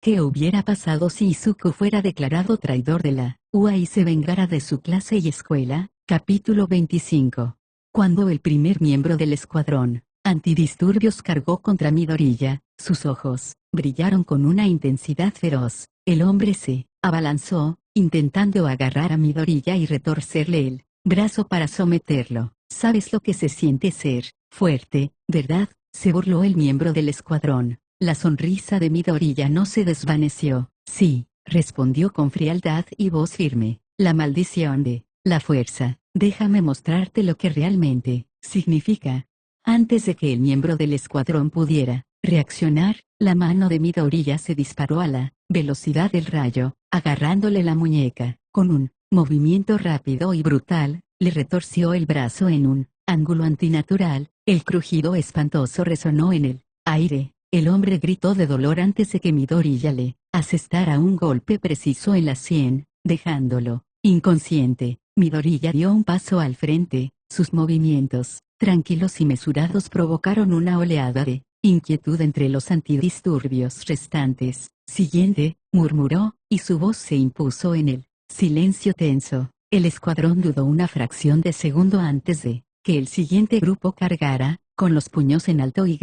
¿Qué hubiera pasado si Izuku fuera declarado traidor de la UA y se vengara de su clase y escuela? Capítulo 25. Cuando el primer miembro del escuadrón antidisturbios cargó contra Midoriya, sus ojos brillaron con una intensidad feroz. El hombre se abalanzó, intentando agarrar a Midoriya y retorcerle el brazo para someterlo. ¿Sabes lo que se siente ser fuerte, verdad? Se burló el miembro del escuadrón. La sonrisa de Midoriya no se desvaneció. Sí, respondió con frialdad y voz firme. La maldición de la fuerza. Déjame mostrarte lo que realmente significa. Antes de que el miembro del escuadrón pudiera reaccionar, la mano de Midoriya se disparó a la velocidad del rayo, agarrándole la muñeca. Con un movimiento rápido y brutal, le retorció el brazo en un ángulo antinatural. El crujido espantoso resonó en el aire. El hombre gritó de dolor antes de que Midoriya le asestara un golpe preciso en la sien, dejándolo inconsciente. Midoriya dio un paso al frente. Sus movimientos, tranquilos y mesurados, provocaron una oleada de inquietud entre los antidisturbios restantes. Siguiente, murmuró, y su voz se impuso en el silencio tenso. El escuadrón dudó una fracción de segundo antes de que el siguiente grupo cargara, con los puños en alto y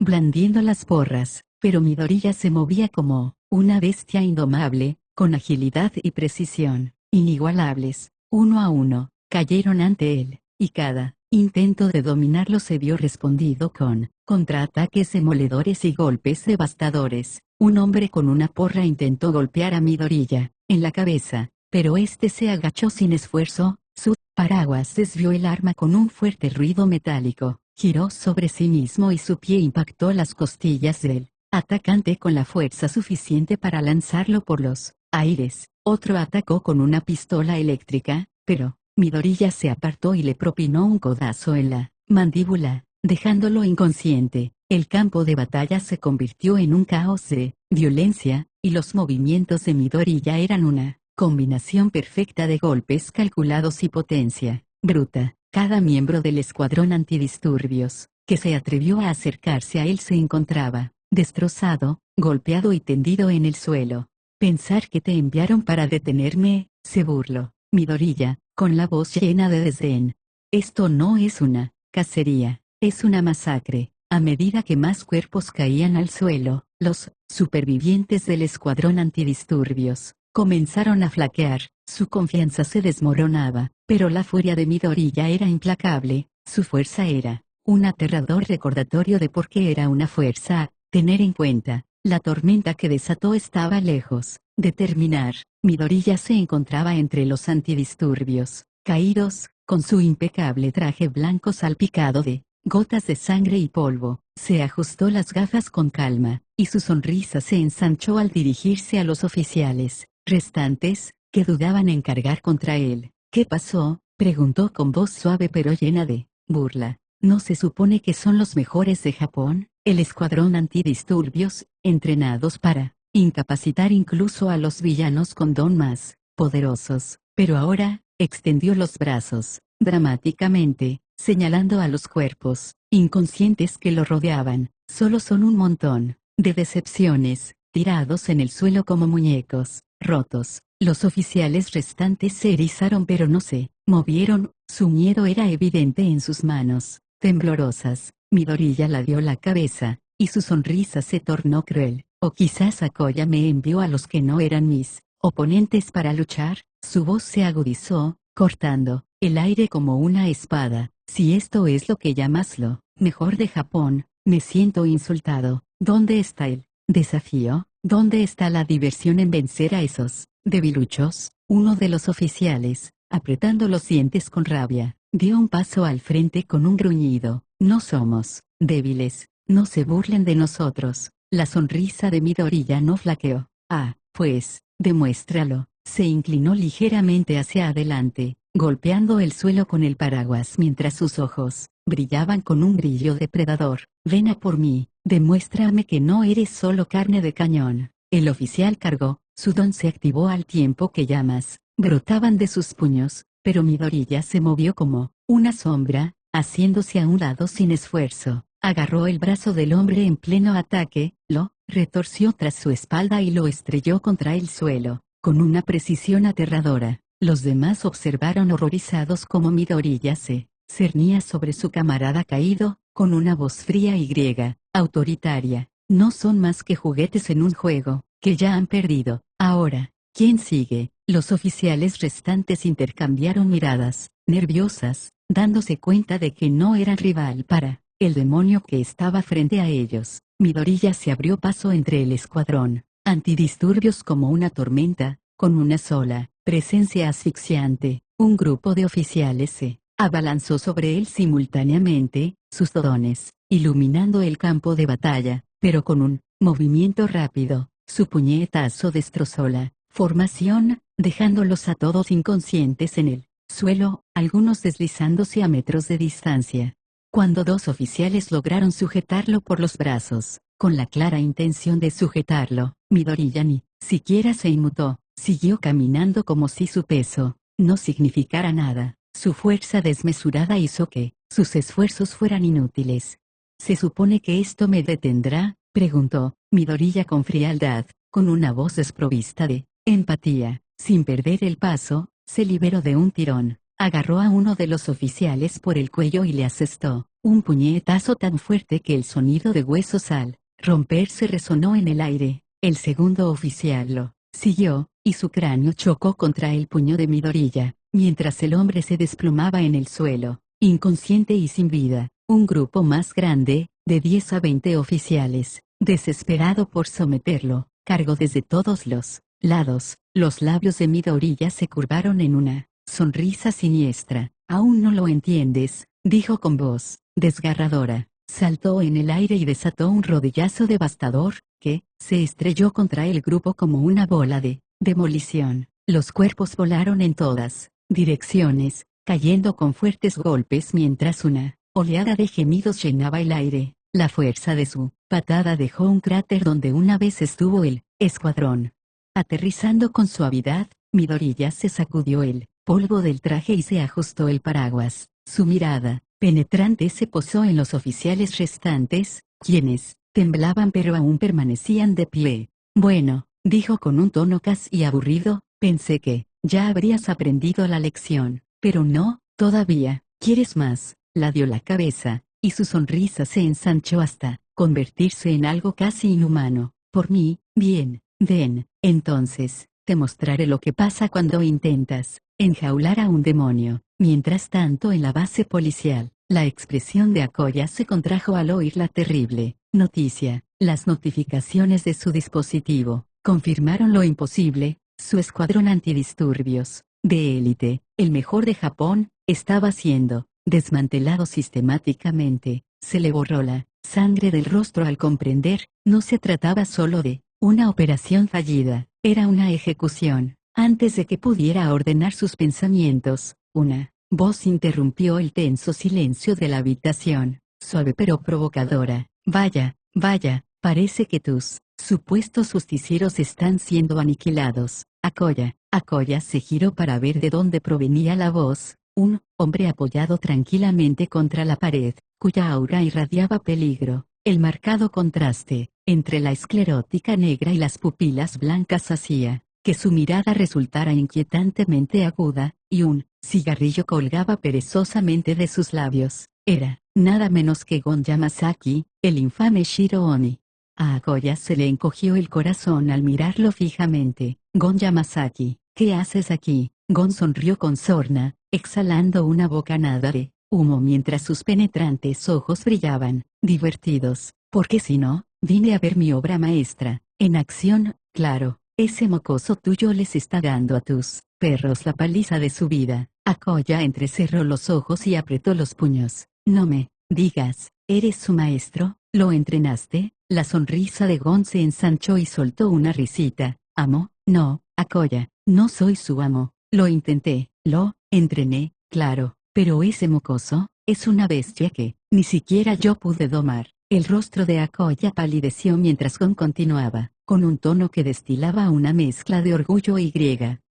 blandiendo las porras, pero Midoriya se movía como una bestia indomable, con agilidad y precisión inigualables. Uno a uno, cayeron ante él, y cada intento de dominarlo se vio respondido con contraataques demoledores y golpes devastadores. Un hombre con una porra intentó golpear a Midoriya en la cabeza, pero este se agachó sin esfuerzo. Su paraguas desvió el arma con un fuerte ruido metálico, giró sobre sí mismo y su pie impactó las costillas del atacante con la fuerza suficiente para lanzarlo por los aires. Otro atacó con una pistola eléctrica, pero Midoriya se apartó y le propinó un codazo en la mandíbula, dejándolo inconsciente. El campo de batalla se convirtió en un caos de violencia, y los movimientos de Midoriya eran una combinación perfecta de golpes calculados y potencia bruta. Cada miembro del escuadrón antidisturbios que se atrevió a acercarse a él se encontraba destrozado, golpeado y tendido en el suelo. Pensar que te enviaron para detenerme, se burló Midoriya, con la voz llena de desdén. Esto no es una cacería, es una masacre. A medida que más cuerpos caían al suelo, los supervivientes del escuadrón antidisturbios comenzaron a flaquear. Su confianza se desmoronaba, pero la furia de Midoriya era implacable. Su fuerza era un aterrador recordatorio de por qué era una fuerza a tener en cuenta. La tormenta que desató estaba lejos de terminar. Midoriya se encontraba entre los antidisturbios caídos, con su impecable traje blanco salpicado de gotas de sangre y polvo. Se ajustó las gafas con calma, y su sonrisa se ensanchó al dirigirse a los oficiales restantes, que dudaban en cargar contra él. ¿Qué pasó?, preguntó con voz suave pero llena de burla. ¿No se supone que son los mejores de Japón? El escuadrón antidisturbios, entrenados para incapacitar incluso a los villanos con don más poderosos. Pero ahora, extendió los brazos, dramáticamente, señalando a los cuerpos inconscientes que lo rodeaban. Solo son un montón de decepciones, tirados en el suelo como muñecos rotos. Los oficiales restantes se erizaron pero no se movieron. Su miedo era evidente en sus manos temblorosas. Midoriya la dio la cabeza, y su sonrisa se tornó cruel. O quizás Akoya me envió a los que no eran mis oponentes para luchar. Su voz se agudizó, cortando el aire como una espada. Si esto es lo que llamas lo mejor de Japón, me siento insultado. ¿Dónde está el desafío? ¿Dónde está la diversión en vencer a esos debiluchos? Uno de los oficiales, apretando los dientes con rabia, dio un paso al frente con un gruñido. No somos débiles, no se burlen de nosotros. La sonrisa de Midoriya no flaqueó. Ah, pues, demuéstralo. Se inclinó ligeramente hacia adelante, golpeando el suelo con el paraguas mientras sus ojos brillaban con un brillo depredador. Ven a por mí, demuéstrame que no eres solo carne de cañón. El oficial cargó, su don se activó al tiempo que llamas brotaban de sus puños, pero Midoriya se movió como una sombra, haciéndose a un lado sin esfuerzo. Agarró el brazo del hombre en pleno ataque, lo retorció tras su espalda y lo estrelló contra el suelo, con una precisión aterradora. Los demás observaron horrorizados cómo Midoriya se cernía sobre su camarada caído, con una voz fría y griega, autoritaria. No son más que juguetes en un juego, que ya han perdido. Ahora, ¿quién sigue? Los oficiales restantes intercambiaron miradas, nerviosas, dándose cuenta de que no eran rival para el demonio que estaba frente a ellos. Midoriya se abrió paso entre el escuadrón antidisturbios como una tormenta, con una sola presencia asfixiante. Un grupo de oficiales se abalanzó sobre él simultáneamente, sus dones iluminando el campo de batalla, pero con un movimiento rápido, su puñetazo destrozó la formación, dejándolos a todos inconscientes en el suelo, algunos deslizándose a metros de distancia. Cuando dos oficiales lograron sujetarlo por los brazos, con la clara intención de sujetarlo, Midoriya ni siquiera se inmutó, siguió caminando como si su peso no significara nada. Su fuerza desmesurada hizo que sus esfuerzos fueran inútiles. ¿Se supone que esto me detendrá?, preguntó Midoriya con frialdad, con una voz desprovista de empatía. Sin perder el paso, se liberó de un tirón, agarró a uno de los oficiales por el cuello y le asestó un puñetazo tan fuerte que el sonido de huesos al romperse resonó en el aire. El segundo oficial lo siguió, y su cráneo chocó contra el puño de Midoriya, mientras el hombre se desplomaba en el suelo, inconsciente y sin vida. Un grupo más grande, de 10 a 20 oficiales, desesperado por someterlo, cargó desde todos los lados. Los labios de Midoriya se curvaron en una sonrisa siniestra. «Aún no lo entiendes», dijo con voz desgarradora. Saltó en el aire y desató un rodillazo devastador, que se estrelló contra el grupo como una bola de demolición. Los cuerpos volaron en todas direcciones, cayendo con fuertes golpes mientras una oleada de gemidos llenaba el aire. La fuerza de su patada dejó un cráter donde una vez estuvo el escuadrón. Aterrizando con suavidad, Midoriya se sacudió el polvo del traje y se ajustó el paraguas. Su mirada penetrante se posó en los oficiales restantes, quienes temblaban pero aún permanecían de pie. «Bueno», dijo con un tono casi aburrido, «pensé que ya habrías aprendido la lección, pero no, todavía. ¿Quieres más?». Ladeó la cabeza, y su sonrisa se ensanchó hasta convertirse en algo casi inhumano. «Por mí, bien, ven, entonces, te mostraré lo que pasa cuando intentas enjaular a un demonio». Mientras tanto en la base policial, la expresión de Akoya se contrajo al oír la terrible noticia. Las notificaciones de su dispositivo confirmaron lo imposible. Su escuadrón antidisturbios, de élite, el mejor de Japón, estaba siendo desmantelado sistemáticamente. Se le borró la sangre del rostro al comprender, no se trataba solo de una operación fallida, era una ejecución. Antes de que pudiera ordenar sus pensamientos, una voz interrumpió el tenso silencio de la habitación, suave pero provocadora. «Vaya, vaya, parece que tus supuestos justicieros están siendo aniquilados». Akoya se giró para ver de dónde provenía la voz. Un hombre apoyado tranquilamente contra la pared, cuya aura irradiaba peligro. El marcado contraste entre la esclerótica negra y las pupilas blancas hacía que su mirada resultara inquietantemente aguda, y un cigarrillo colgaba perezosamente de sus labios. Era nada menos que Gon Yamasaki, el infame Shiro Oni. A Akoya se le encogió el corazón al mirarlo fijamente. «Gon Yamasaki, ¿qué haces aquí?». Gon sonrió con sorna, exhalando una bocanada de humo mientras sus penetrantes ojos brillaban, divertidos. «Porque si no, vine a ver mi obra maestra, en acción, claro. Ese mocoso tuyo les está dando a tus perros la paliza de su vida». Akoya entrecerró los ojos y apretó los puños. «No me digas, ¿eres su maestro? ¿Lo entrenaste?». La sonrisa de Gon se ensanchó y soltó una risita. «¿Amo? No, Akoya, no soy su amo. Lo intenté, lo entrené, claro, pero ese mocoso es una bestia que ni siquiera yo pude domar». El rostro de Akoya palideció mientras Gon continuaba, con un tono que destilaba una mezcla de orgullo y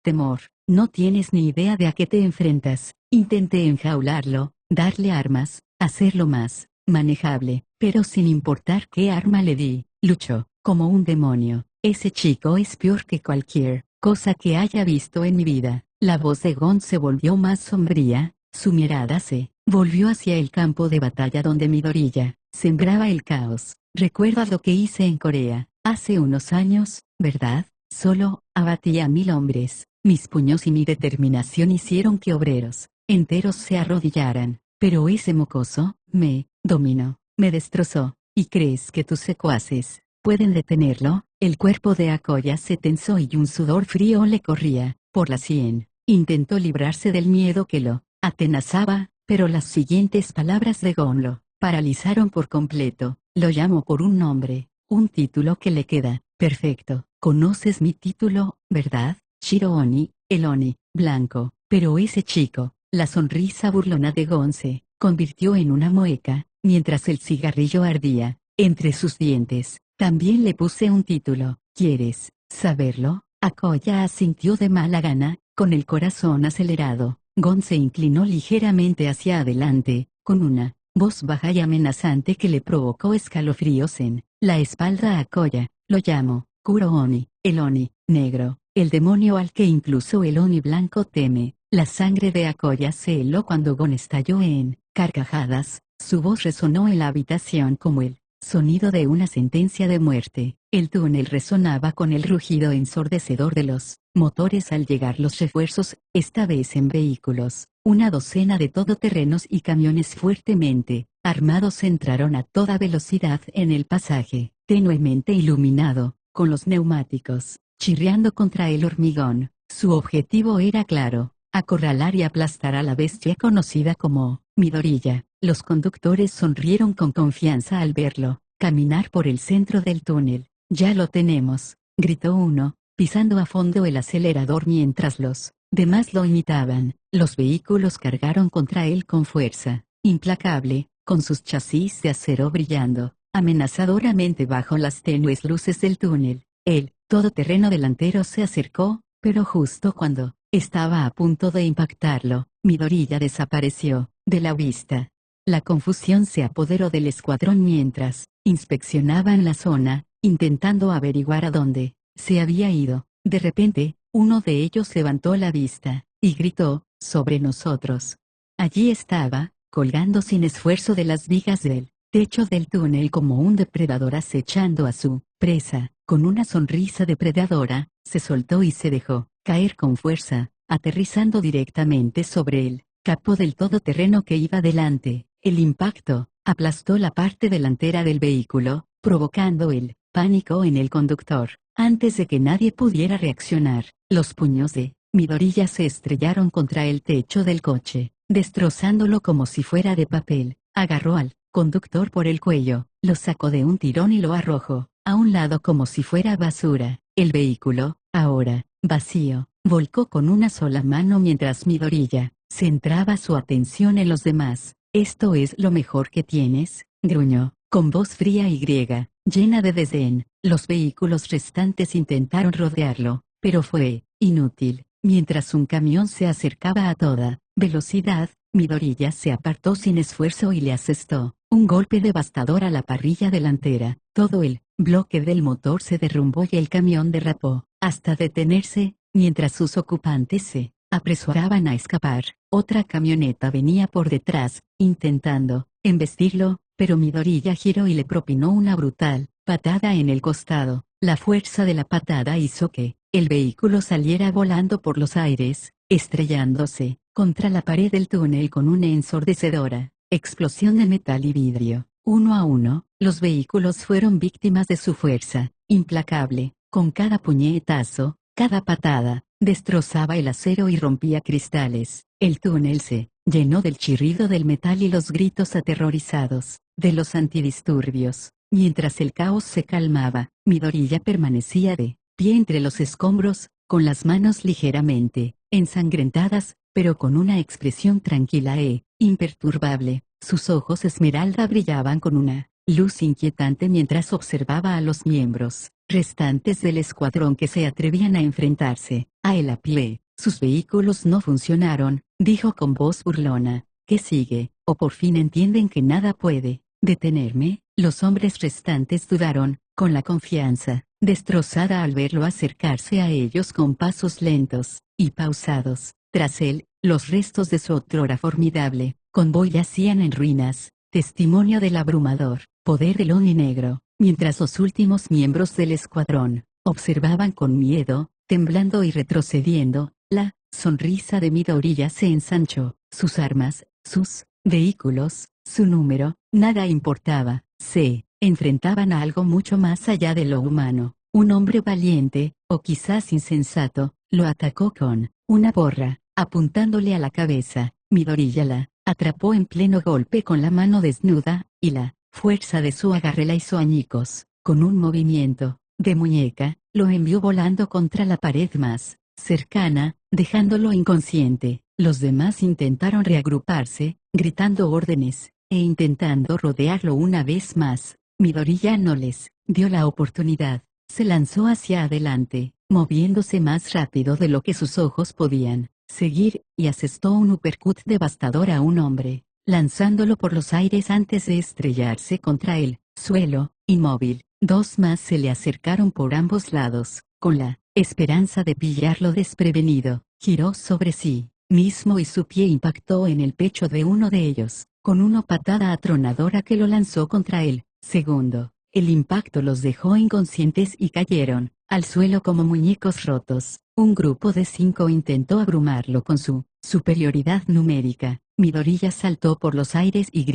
temor. «No tienes ni idea de a qué te enfrentas. Intenté enjaularlo, darle armas, hacerlo más manejable, pero sin importar qué arma le di, luchó. como un demonio. Ese chico es peor que cualquier cosa que haya visto en mi vida. La voz de Gon se volvió más sombría, su mirada se volvió hacia el campo de batalla donde Midoriya sembraba el caos. ¿Recuerdas lo que hice en Corea hace unos años, verdad? Solo abatí a 1000 hombres. Mis puños y mi determinación hicieron que obreros enteros se arrodillaran. Pero ese mocoso me dominó, me destrozó. ¿Y crees que tus secuaces pueden detenerlo? El cuerpo de Akoya se tensó y un sudor frío le corría por la sien. Intentó librarse del miedo que lo atenazaba, pero las siguientes palabras de Gon lo paralizaron por completo. Lo llamo por un nombre, un título que le queda perfecto. Conoces mi título, ¿verdad? Shiro Oni, el Oni blanco. Pero ese chico, la sonrisa burlona de Gon se convirtió en una mueca, mientras el cigarrillo ardía entre sus dientes. También le puse un título. ¿Quieres saberlo? Akoya asintió de mala gana, con el corazón acelerado. Gon se inclinó ligeramente hacia adelante, con una voz baja y amenazante que le provocó escalofríos en la espalda a Akoya. Lo llamo Kuro Oni, el Oni negro, el demonio al que incluso el Oni blanco teme. La sangre de Akoya se heló cuando Gon estalló en carcajadas. Su voz resonó en la habitación como el sonido de una sentencia de muerte. El túnel resonaba con el rugido ensordecedor de los motores al llegar los refuerzos, esta vez en vehículos. Una docena de todoterrenos y camiones fuertemente armados entraron a toda velocidad en el pasaje, tenuemente iluminado, con los neumáticos chirriando contra el hormigón. Su objetivo era claro: acorralar y aplastar a la bestia conocida como Midoriya. Los conductores sonrieron con confianza al verlo caminar por el centro del túnel. «Ya lo tenemos», gritó uno, pisando a fondo el acelerador mientras los demás lo imitaban. Los vehículos cargaron contra él con fuerza implacable, con sus chasis de acero brillando amenazadoramente bajo las tenues luces del túnel. El todoterreno delantero se acercó, pero justo cuando estaba a punto de impactarlo, Midoriya desapareció de la vista. La confusión se apoderó del escuadrón mientras inspeccionaban la zona, intentando averiguar a dónde se había ido. De repente, uno de ellos levantó la vista y gritó: «¡Sobre nosotros!». Allí estaba, colgando sin esfuerzo de las vigas del techo del túnel como un depredador acechando a su presa. Con una sonrisa depredadora, se soltó y se dejó caer con fuerza, aterrizando directamente sobre el capó del todoterreno que iba delante. El impacto aplastó la parte delantera del vehículo, provocando el pánico en el conductor. Antes de que nadie pudiera reaccionar, los puños de Midoriya se estrellaron contra el techo del coche, destrozándolo como si fuera de papel. Agarró al conductor por el cuello, lo sacó de un tirón y lo arrojó a un lado como si fuera basura. El vehículo, ahora vacío, volcó con una sola mano mientras Midoriya centraba su atención en los demás. «¿Esto es lo mejor que tienes?», gruñó, con voz fría y griega, llena de desdén. Los vehículos restantes intentaron rodearlo, pero fue inútil. Mientras un camión se acercaba a toda velocidad, Midoriya se apartó sin esfuerzo y le asestó un golpe devastador a la parrilla delantera. Todo el bloque del motor se derrumbó y el camión derrapó hasta detenerse, mientras sus ocupantes se apresuraban a escapar. Otra camioneta venía por detrás, intentando embestirlo, pero Midoriya giró y le propinó una brutal patada en el costado. La fuerza de la patada hizo que el vehículo saliera volando por los aires, estrellándose contra la pared del túnel con una ensordecedora explosión de metal y vidrio. Uno a uno, los vehículos fueron víctimas de su fuerza implacable. Con cada puñetazo, cada patada, destrozaba el acero y rompía cristales. El túnel se llenó del chirrido del metal y los gritos aterrorizados de los antidisturbios. Mientras el caos se calmaba, Midoriya permanecía de pie entre los escombros, con las manos ligeramente ensangrentadas, pero con una expresión tranquila e imperturbable. Sus ojos esmeralda brillaban con una luz inquietante mientras observaba a los miembros restantes del escuadrón que se atrevían a enfrentarse a él a pie. «Sus vehículos no funcionaron», dijo con voz burlona. «¿Qué sigue? ¿O por fin entienden que nada puede detenerme?». Los hombres restantes dudaron, con la confianza, destrozada al verlo acercarse a ellos con pasos lentos y pausados. Tras él, los restos de su otrora formidable convoy yacían en ruinas, testimonio del abrumador poder del Oni Negro, mientras los últimos miembros del escuadrón observaban con miedo, temblando y retrocediendo. La sonrisa de Midoriya se ensanchó. Sus armas, sus vehículos, su número, nada importaba. Se enfrentaban a algo mucho más allá de lo humano. Un hombre valiente, o quizás insensato, lo atacó con una borra, apuntándole a la cabeza. Midoriya la atrapó en pleno golpe con la mano desnuda, y la fuerza de su agarre la hizo añicos. Con un movimiento de muñeca, lo envió volando contra la pared más cercana, dejándolo inconsciente. Los demás intentaron reagruparse, gritando órdenes, e intentando rodearlo una vez más. Midoriya no les dio la oportunidad. Se lanzó hacia adelante, moviéndose más rápido de lo que sus ojos podían seguir, y asestó un uppercut devastador a un hombre, lanzándolo por los aires antes de estrellarse contra el suelo, inmóvil. Dos más se le acercaron por ambos lados, con la esperanza de pillarlo desprevenido. Giró sobre sí mismo y su pie impactó en el pecho de uno de ellos, con una patada atronadora que lo lanzó contra el segundo. El impacto los dejó inconscientes y cayeron al suelo como muñecos rotos. Un grupo de 5 intentó abrumarlo con su superioridad numérica. Midoriya saltó por los aires y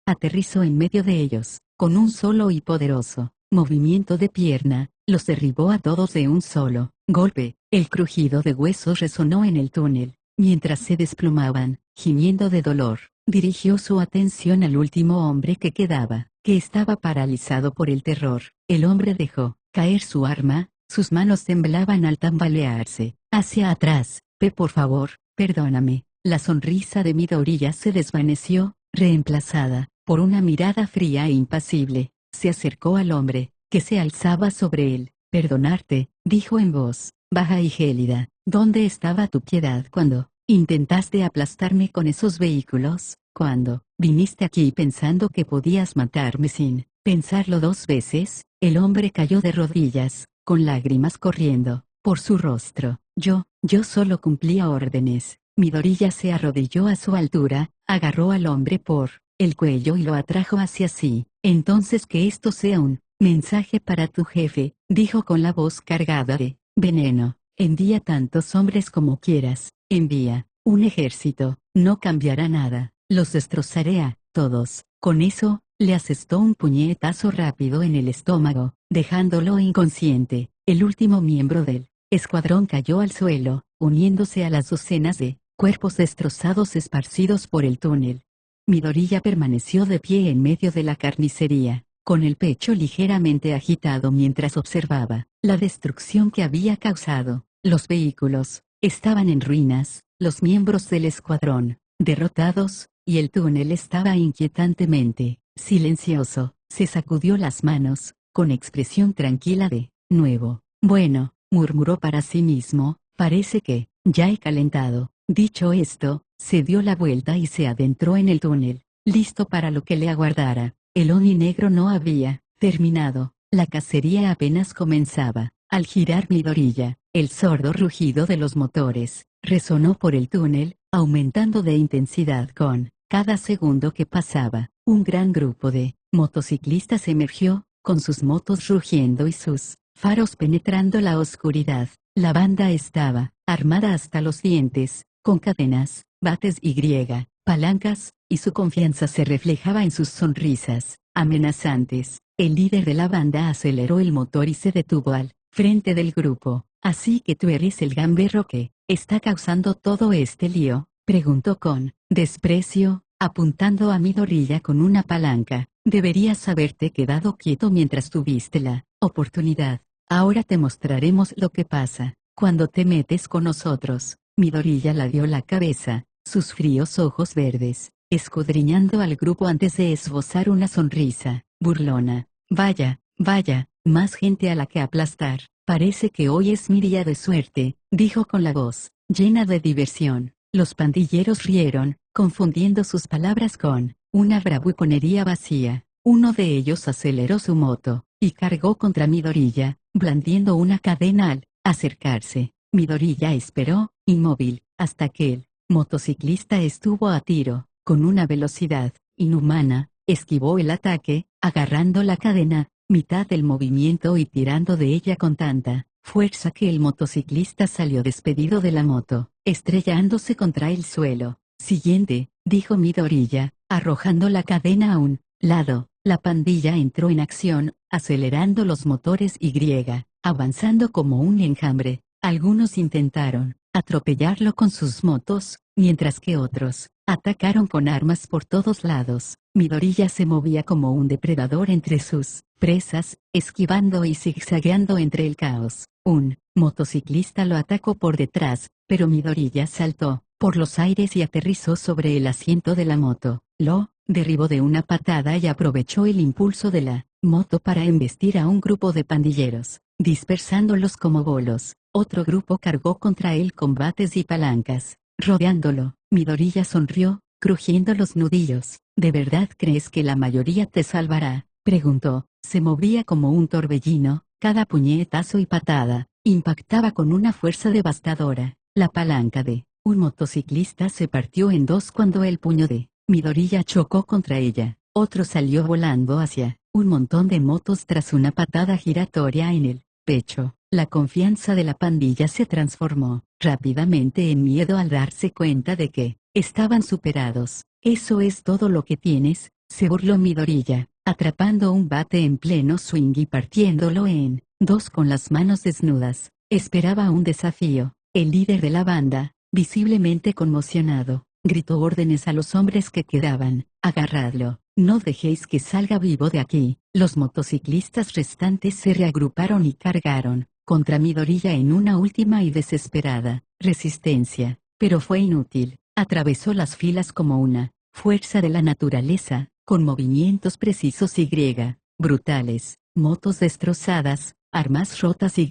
aterrizó en medio de ellos. Con un solo y poderoso movimiento de pierna, los derribó a todos de un solo golpe. El crujido de huesos resonó en el túnel. Mientras se desplomaban, gimiendo de dolor, dirigió su atención al último hombre que quedaba, que estaba paralizado por el terror. El hombre dejó caer su arma, sus manos temblaban al tambalearse. Hacia atrás. Por favor, perdóname. La sonrisa de Midoriya se desvaneció, reemplazada por una mirada fría e impasible. Se acercó al hombre, que se alzaba sobre él. Perdonarte, dijo en voz baja y gélida. ¿Dónde estaba tu piedad cuando intentaste aplastarme con esos vehículos? Cuando viniste aquí pensando que podías matarme sin pensarlo dos veces. El hombre cayó de rodillas, con lágrimas corriendo por su rostro. Yo solo cumplía órdenes. Midoriya se arrodilló a su altura, agarró al hombre por el cuello y lo atrajo hacia sí. Entonces que esto sea un mensaje para tu jefe, dijo con la voz cargada de veneno. Envía tantos hombres como quieras. Envía un ejército. No cambiará nada. Los destrozaré a todos. Con eso, le asestó un puñetazo rápido en el estómago, dejándolo inconsciente. El último miembro del escuadrón cayó al suelo, uniéndose a las docenas de cuerpos destrozados esparcidos por el túnel. Midoriya permaneció de pie en medio de la carnicería, con el pecho ligeramente agitado mientras observaba la destrucción que había causado. Los vehículos estaban en ruinas, los miembros del escuadrón derrotados, y el túnel estaba inquietantemente silencioso. Se sacudió las manos, con expresión tranquila de nuevo. Bueno, murmuró para sí mismo, parece que ya he calentado. Dicho esto, se dio la vuelta y se adentró en el túnel, listo para lo que le aguardara. El Oni Negro no había terminado, la cacería apenas comenzaba. Al girar Midoriya, el sordo rugido de los motores resonó por el túnel, aumentando de intensidad con cada segundo que pasaba. Un gran grupo de motociclistas emergió, con sus motos rugiendo y sus faros penetrando la oscuridad. La banda estaba armada hasta los dientes, con cadenas, bates y palancas, y su confianza se reflejaba en sus sonrisas amenazantes. El líder de la banda aceleró el motor y se detuvo al frente del grupo. ¿Así que tú eres el gamberro que está causando todo este lío?, preguntó con desprecio, apuntando a Midoriya con una palanca. Deberías haberte quedado quieto mientras tuviste la oportunidad. Ahora te mostraremos lo que pasa cuando te metes con nosotros. Midoriya la dio la cabeza, sus fríos ojos verdes, escudriñando al grupo antes de esbozar una sonrisa burlona. Vaya, más gente a la que aplastar. Parece que hoy es mi día de suerte, dijo con la voz llena de diversión. Los pandilleros rieron, confundiendo sus palabras con una bravuconería vacía. Uno de ellos aceleró su moto, y cargó contra Midoriya, blandiendo una cadena al acercarse. Midoriya esperó, inmóvil, hasta que el motociclista estuvo a tiro, con una velocidad inhumana, esquivó el ataque, agarrando la cadena, mitad del movimiento y tirando de ella con tanta fuerza que el motociclista salió despedido de la moto, estrellándose contra el suelo. Siguiente, dijo Midoriya, arrojando la cadena a un lado. La pandilla entró en acción, acelerando los motores y avanzando como un enjambre. Algunos intentaron atropellarlo con sus motos, mientras que otros atacaron con armas por todos lados. Midoriya se movía como un depredador entre sus presas, esquivando y zigzagueando entre el caos. Un motociclista lo atacó por detrás, pero Midoriya saltó por los aires y aterrizó sobre el asiento de la moto. Lo derribó de una patada y aprovechó el impulso de la moto para embestir a un grupo de pandilleros, dispersándolos como bolos. Otro grupo cargó contra él con bates y palancas, rodeándolo. Midoriya sonrió, crujiendo los nudillos. ¿De verdad crees que la mayoría te salvará?, preguntó. Se movía como un torbellino, cada puñetazo y patada impactaba con una fuerza devastadora. La palanca de un motociclista se partió en dos cuando el puño de Midoriya chocó contra ella. Otro salió volando hacia un montón de motos tras una patada giratoria en el pecho. La confianza de la pandilla se transformó rápidamente en miedo al darse cuenta de que estaban superados. ¿Eso es todo lo que tienes?, se burló Midoriya, atrapando un bate en pleno swing y partiéndolo en dos con las manos desnudas. Esperaba un desafío. El líder de la banda, visiblemente conmocionado, gritó órdenes a los hombres que quedaban: agarradlo, no dejéis que salga vivo de aquí. Los motociclistas restantes se reagruparon y cargaron contra Midoriya en una última y desesperada resistencia, pero fue inútil. Atravesó las filas como una fuerza de la naturaleza, con movimientos precisos y brutales, motos destrozadas, armas rotas y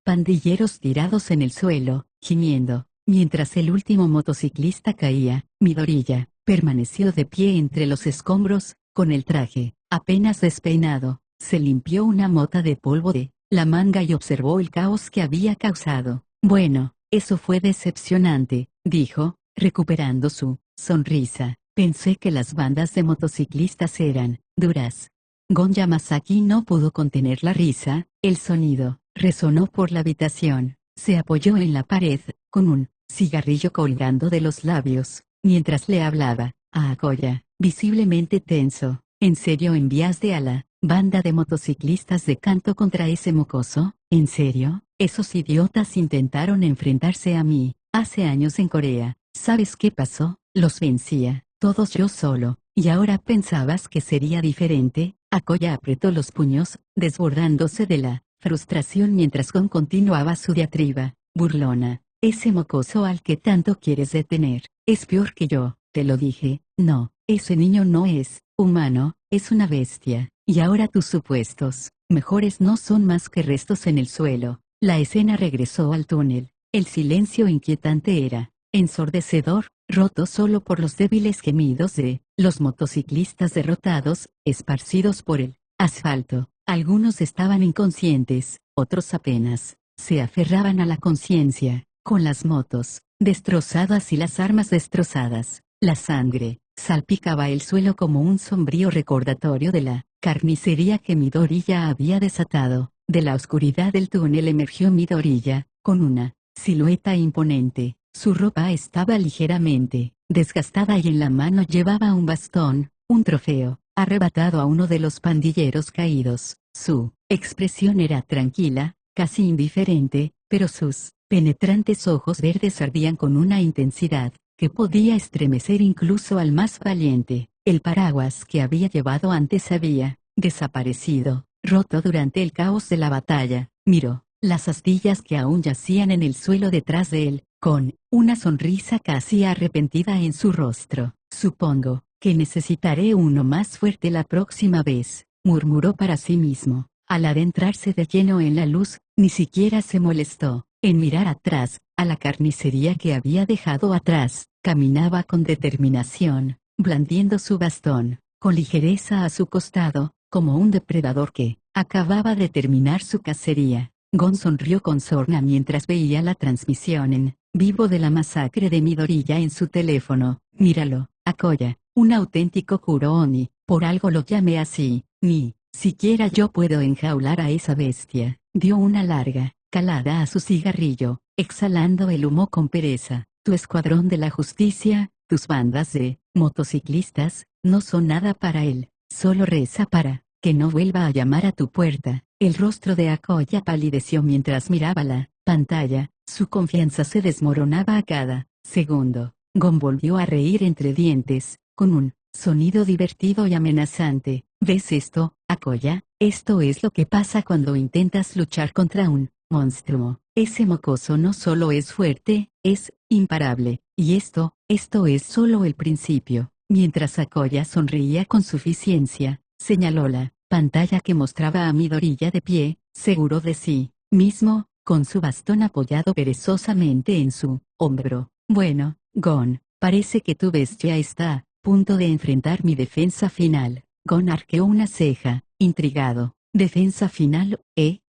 pandilleros tirados en el suelo, gimiendo. Mientras el último motociclista caía, Midoriya permaneció de pie entre los escombros, con el traje apenas despeinado. Se limpió una mota de polvo de la manga y observó el caos que había causado. Bueno, eso fue decepcionante, dijo, recuperando su sonrisa. Pensé que las bandas de motociclistas eran duras. Gon Yamasaki no pudo contener la risa. El sonido resonó por la habitación. Se apoyó en la pared, con un cigarrillo colgando de los labios, mientras le hablaba a Akoya, visiblemente tenso. ¿En serio enviaste a la banda de motociclistas de Kanto contra ese mocoso? ¿En serio? Esos idiotas intentaron enfrentarse a mí hace años en Corea. ¿Sabes qué pasó? Los vencía todos yo solo. ¿Y ahora pensabas que sería diferente? Akoya apretó los puños, desbordándose de la frustración mientras Gon continuaba su diatriba burlona. Ese mocoso al que tanto quieres detener es peor que yo, te lo dije. No, ese niño no es humano, es una bestia. Y ahora tus supuestos mejores no son más que restos en el suelo. La escena regresó al túnel. El silencio inquietante era ensordecedor, roto solo por los débiles gemidos de los motociclistas derrotados, esparcidos por el asfalto. Algunos estaban inconscientes, otros apenas se aferraban a la conciencia, con las motos destrozadas y las armas destrozadas. La sangre salpicaba el suelo como un sombrío recordatorio de la carnicería que Midoriya había desatado. De la oscuridad del túnel emergió Midoriya, con una silueta imponente. Su ropa estaba ligeramente desgastada y en la mano llevaba un bastón, un trofeo, arrebatado a uno de los pandilleros caídos. Su expresión era tranquila, casi indiferente, pero sus penetrantes ojos verdes ardían con una intensidad que podía estremecer incluso al más valiente. El paraguas que había llevado antes había desaparecido, roto durante el caos de la batalla. Miró las astillas que aún yacían en el suelo detrás de él, con una sonrisa casi arrepentida en su rostro. Supongo que necesitaré uno más fuerte la próxima vez, murmuró para sí mismo. Al adentrarse de lleno en la luz, ni siquiera se molestó en mirar atrás. A la carnicería que había dejado atrás, caminaba con determinación, blandiendo su bastón. con ligereza a su costado, como un depredador que acababa de terminar su cacería. Gon sonrió con sorna mientras veía la transmisión en vivo de la masacre de Midoriya en su teléfono. Míralo, Akoya, un auténtico Kurooni, por algo lo llamé así. Ni siquiera yo puedo enjaular a esa bestia. Dio una larga calada a su cigarrillo, exhalando el humo con pereza. Tu escuadrón de la justicia, tus bandas de motociclistas, no son nada para él. Solo reza para que no vuelva a llamar a tu puerta. El rostro de Akoya palideció mientras miraba la pantalla. Su confianza se desmoronaba a cada segundo. Gon volvió a reír entre dientes, con un sonido divertido y amenazante. ¿Ves esto, Akoya? Esto es lo que pasa cuando intentas luchar contra un monstruo. Ese mocoso no solo es fuerte, es imparable. Y esto es solo el principio. Mientras Akoya sonreía con suficiencia, señaló la pantalla que mostraba a Midoriya de pie, seguro de sí mismo, con su bastón apoyado perezosamente en su hombro. Bueno, Gon, parece que tu bestia está a punto de enfrentar mi defensa final. Gon arqueó una ceja, intrigado. Defensa final,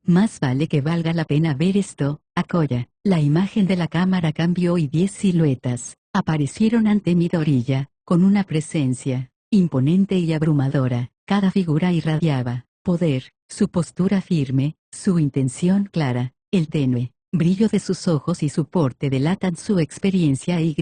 más vale que valga la pena ver esto, Akoya. La imagen de la cámara cambió y 10 siluetas aparecieron ante Midoriya, con una presencia imponente y abrumadora. Cada figura irradiaba poder, su postura firme, su intención clara, el tenue brillo de sus ojos y su porte delatan su experiencia y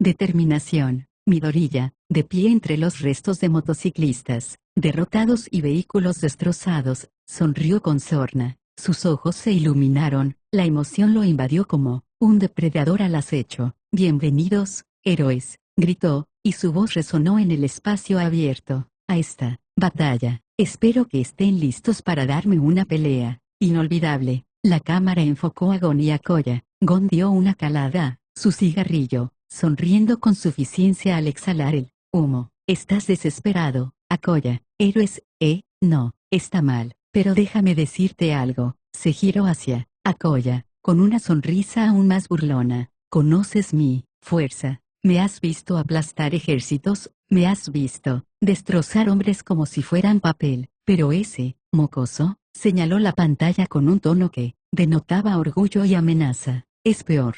determinación. Midoriya, de pie entre los restos de motociclistas derrotados y vehículos destrozados, sonrió con sorna. Sus ojos se iluminaron, la emoción lo invadió como un depredador al acecho. Bienvenidos, héroes, gritó, y su voz resonó en el espacio abierto. A esta batalla, espero que estén listos para darme una pelea inolvidable. La cámara enfocó a Gon y Akoya. Gon dio una calada a su cigarrillo, sonriendo con suficiencia al exhalar el humo. Estás desesperado, Akoya. Héroes, no, está mal, pero déjame decirte algo. Se giró hacia Akoya, con una sonrisa aún más burlona. Conoces mi fuerza. Me has visto aplastar ejércitos, me has visto destrozar hombres como si fueran papel, pero ese mocoso señaló la pantalla con un tono que denotaba orgullo y amenaza. Es peor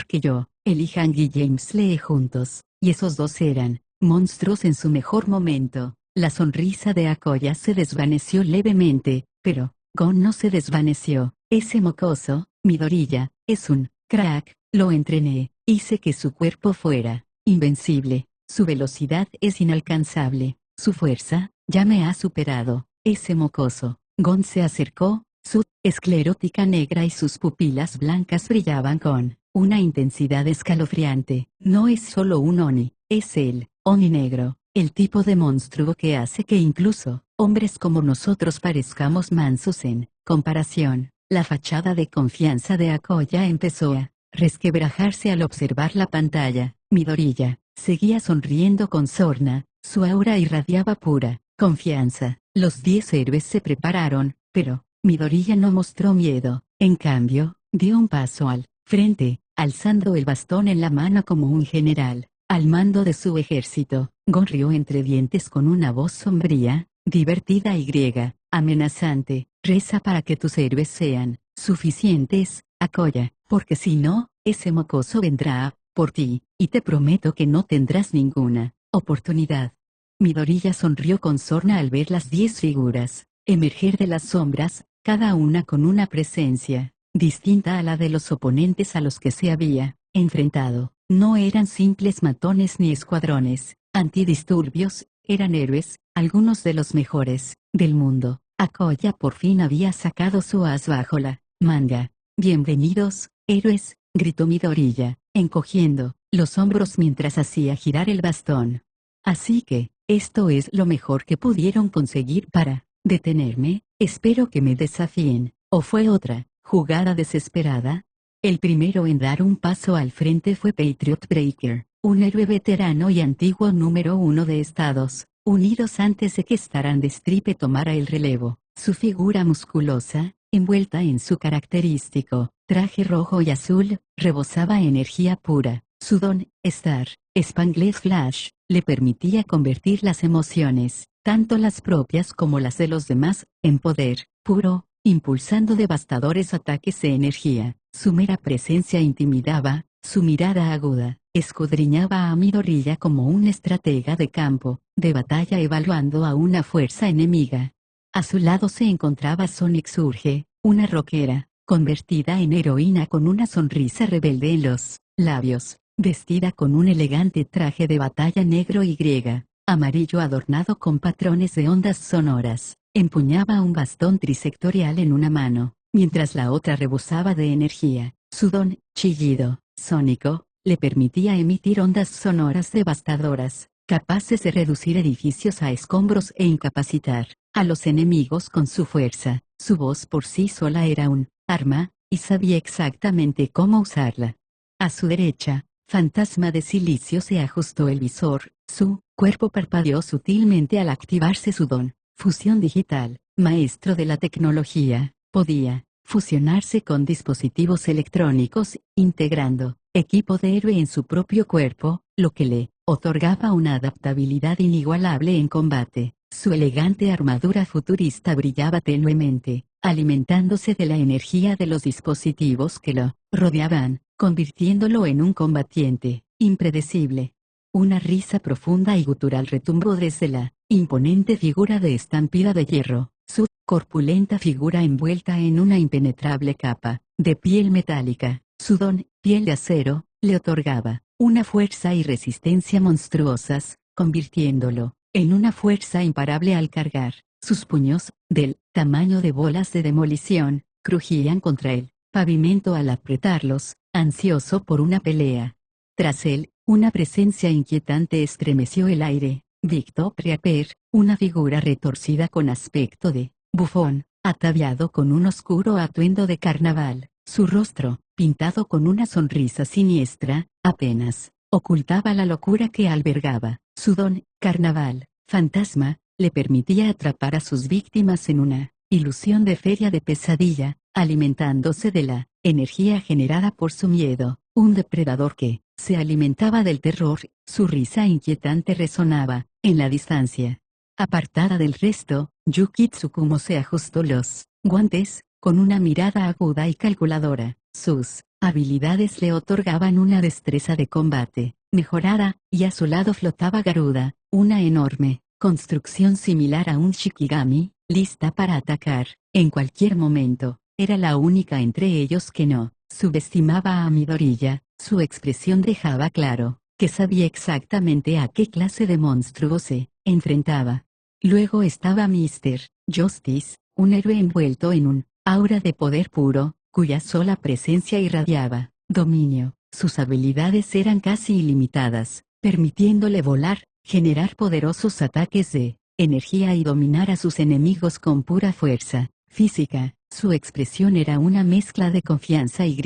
que yo. Elijan y James Lee juntos, y esos dos eran monstruos en su mejor momento. La sonrisa de Akoya se desvaneció levemente, pero Gon no se desvaneció. Ese mocoso, Midoriya, es un crack, lo entrené, hice que su cuerpo fuera invencible, su velocidad es inalcanzable, su fuerza ya me ha superado. Ese mocoso. Gon se acercó, su esclerótica negra y sus pupilas blancas brillaban con una intensidad escalofriante. No es solo un Oni, es el Oni negro, el tipo de monstruo que hace que incluso hombres como nosotros parezcamos mansos en comparación. La fachada de confianza de Akoya empezó a resquebrajarse al observar la pantalla. Midoriya seguía sonriendo con sorna, su aura irradiaba pura confianza. Los 10 héroes se prepararon, pero Midoriya no mostró miedo. En cambio, dio un paso al frente, alzando el bastón en la mano como un general, al mando de su ejército. Gon rió entre dientes con una voz sombría, divertida y griega, amenazante. Reza para que tus héroes sean suficientes, Akoya, porque si no, ese mocoso vendrá por ti, y te prometo que no tendrás ninguna oportunidad. Midoriya sonrió con sorna al ver las 10 figuras emerger de las sombras, cada una con una presencia distinta a la de los oponentes a los que se había enfrentado. No eran simples matones ni escuadrones antidisturbios, eran héroes, algunos de los mejores del mundo. Akoya por fin había sacado su as bajo la manga. Bienvenidos, héroes, gritó Midoriya, encogiendo los hombros mientras hacía girar el bastón. Así que, esto es lo mejor que pudieron conseguir para detenerme. Espero que me desafíen. ¿O fue otra jugada desesperada? El primero en dar un paso al frente fue Patriot Breaker, un héroe veterano y antiguo número 1 de Estados Unidos antes de que Staran Stripe tomara el relevo. Su figura musculosa, envuelta en su característico traje rojo y azul, rebosaba energía pura. Su don, Star Spangled Flash, le permitía convertir las emociones, tanto las propias como las de los demás, en poder puro, impulsando devastadores ataques de energía. Su mera presencia intimidaba, su mirada aguda, escudriñaba a Midoriya como un estratega de campo, de batalla evaluando a una fuerza enemiga. A su lado se encontraba Sonic Surge, una rockera, convertida en heroína con una sonrisa rebelde en los labios, vestida con un elegante traje de batalla negro y griega, amarillo adornado con patrones de ondas sonoras. Empuñaba un bastón trisectorial en una mano, mientras la otra rebosaba de energía. Su don, chillido, sónico, le permitía emitir ondas sonoras devastadoras, capaces de reducir edificios a escombros e incapacitar a los enemigos con su fuerza. Su voz por sí sola era un arma, y sabía exactamente cómo usarla. A su derecha, Fantasma de Silicio se ajustó el visor, su cuerpo parpadeó sutilmente al activarse su don. Fusión digital, maestro de la tecnología, podía fusionarse con dispositivos electrónicos, integrando equipo de héroe en su propio cuerpo, lo que le otorgaba una adaptabilidad inigualable en combate. Su elegante armadura futurista brillaba tenuemente, alimentándose de la energía de los dispositivos que lo rodeaban, convirtiéndolo en un combatiente impredecible. Una risa profunda y gutural retumbó desde la imponente figura de estampida de hierro, su corpulenta figura envuelta en una impenetrable capa de piel metálica. Su don, piel de acero, le otorgaba una fuerza y resistencia monstruosas, convirtiéndolo en una fuerza imparable al cargar. Sus puños, del tamaño de bolas de demolición, crujían contra el pavimento al apretarlos, ansioso por una pelea. Tras él, una presencia inquietante estremeció el aire. Victor Priaper, una figura retorcida con aspecto de bufón, ataviado con un oscuro atuendo de carnaval. Su rostro, pintado con una sonrisa siniestra, apenas ocultaba la locura que albergaba. Su don, carnaval, fantasma, le permitía atrapar a sus víctimas en una ilusión de feria de pesadilla, alimentándose de la energía generada por su miedo. Un depredador que se alimentaba del terror. Su risa inquietante resonaba en la distancia. Apartada del resto, Yuki Tsukumo se ajustó los guantes, con una mirada aguda y calculadora. Sus habilidades le otorgaban una destreza de combate mejorada, y a su lado flotaba Garuda, una enorme construcción similar a un Shikigami, lista para atacar en cualquier momento. Era la única entre ellos que no subestimaba a Midoriya. Su expresión dejaba claro que sabía exactamente a qué clase de monstruo se enfrentaba. Luego estaba Mr. Justice, un héroe envuelto en un aura de poder puro, cuya sola presencia irradiaba dominio. Sus habilidades eran casi ilimitadas, permitiéndole volar, generar poderosos ataques de energía y dominar a sus enemigos con pura fuerza física. Su expresión era una mezcla de confianza y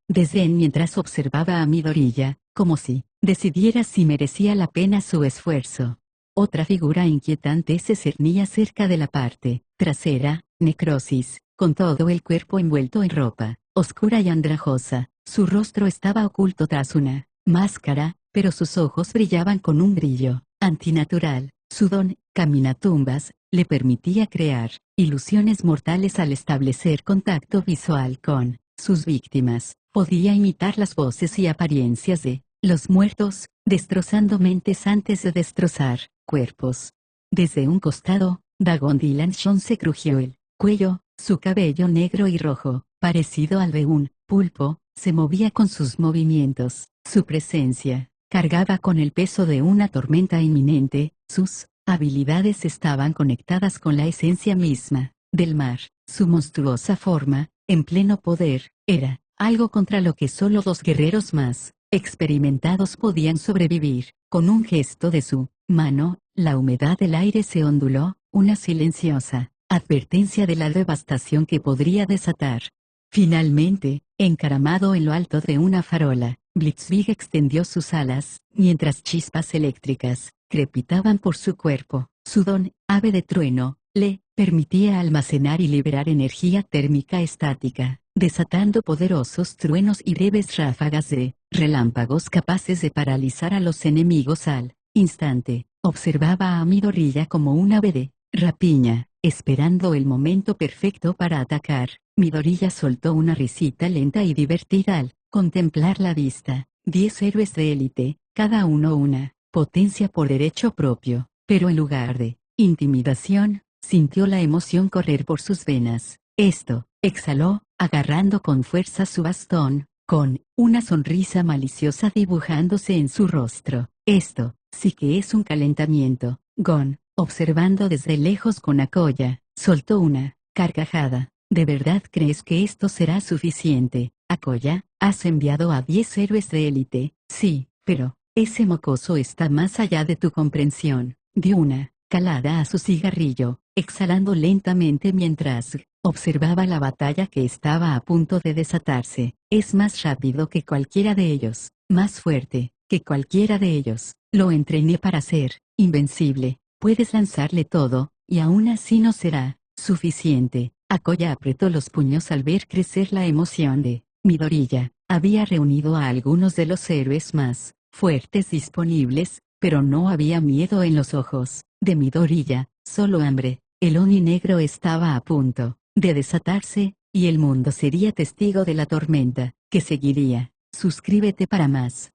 desdén mientras observaba a Midoriya, como si decidiera si merecía la pena su esfuerzo. Otra figura inquietante se cernía cerca de la parte trasera, Necrosis, con todo el cuerpo envuelto en ropa oscura y andrajosa. Su rostro estaba oculto tras una máscara, pero sus ojos brillaban con un brillo antinatural. Su don, caminatumbas, le permitía crear ilusiones mortales al establecer contacto visual con sus víctimas. Podía imitar las voces y apariencias de los muertos, destrozando mentes antes de destrozar cuerpos. Desde un costado, Dagon Dilanshon se crujió el cuello. Su cabello negro y rojo, parecido al de un pulpo, se movía con sus movimientos. Su presencia cargaba con el peso de una tormenta inminente. Sus habilidades estaban conectadas con la esencia misma del mar. Su monstruosa forma, en pleno poder, era algo contra lo que solo dos guerreros más experimentados podían sobrevivir. Con un gesto de su mano, la humedad del aire se onduló, una silenciosa advertencia de la devastación que podría desatar. Finalmente, encaramado en lo alto de una farola, Blitzwing extendió sus alas, mientras chispas eléctricas crepitaban por su cuerpo. Su don, ave de trueno, le permitía almacenar y liberar energía térmica estática, desatando poderosos truenos y breves ráfagas de relámpagos capaces de paralizar a los enemigos al instante, observaba a Midoriya como un ave de rapiña, esperando el momento perfecto para atacar. Midoriya soltó una risita lenta y divertida al contemplar la vista. 10 héroes de élite, cada uno una potencia por derecho propio, pero en lugar de intimidación, sintió la emoción correr por sus venas. Esto, exhaló, agarrando con fuerza su bastón, con una sonrisa maliciosa dibujándose en su rostro. Esto, sí que es un calentamiento. Gon, observando desde lejos con Akoya, soltó una carcajada. ¿De verdad crees que esto será suficiente, Akoya? ¿Has enviado a 10 héroes de élite? Sí, pero ese mocoso está más allá de tu comprensión. Dio una calada a su cigarrillo, exhalando lentamente mientras observaba la batalla que estaba a punto de desatarse. Es más rápido que cualquiera de ellos, más fuerte que cualquiera de ellos. Lo entrené para ser invencible. Puedes lanzarle todo, y aún así no será suficiente. Akoya apretó los puños al ver crecer la emoción de Midoriya. Había reunido a algunos de los héroes más fuertes disponibles, pero no había miedo en los ojos de Midoriya, solo hambre. El Oni negro estaba a punto de desatarse, y el mundo sería testigo de la tormenta que seguiría. Suscríbete para más.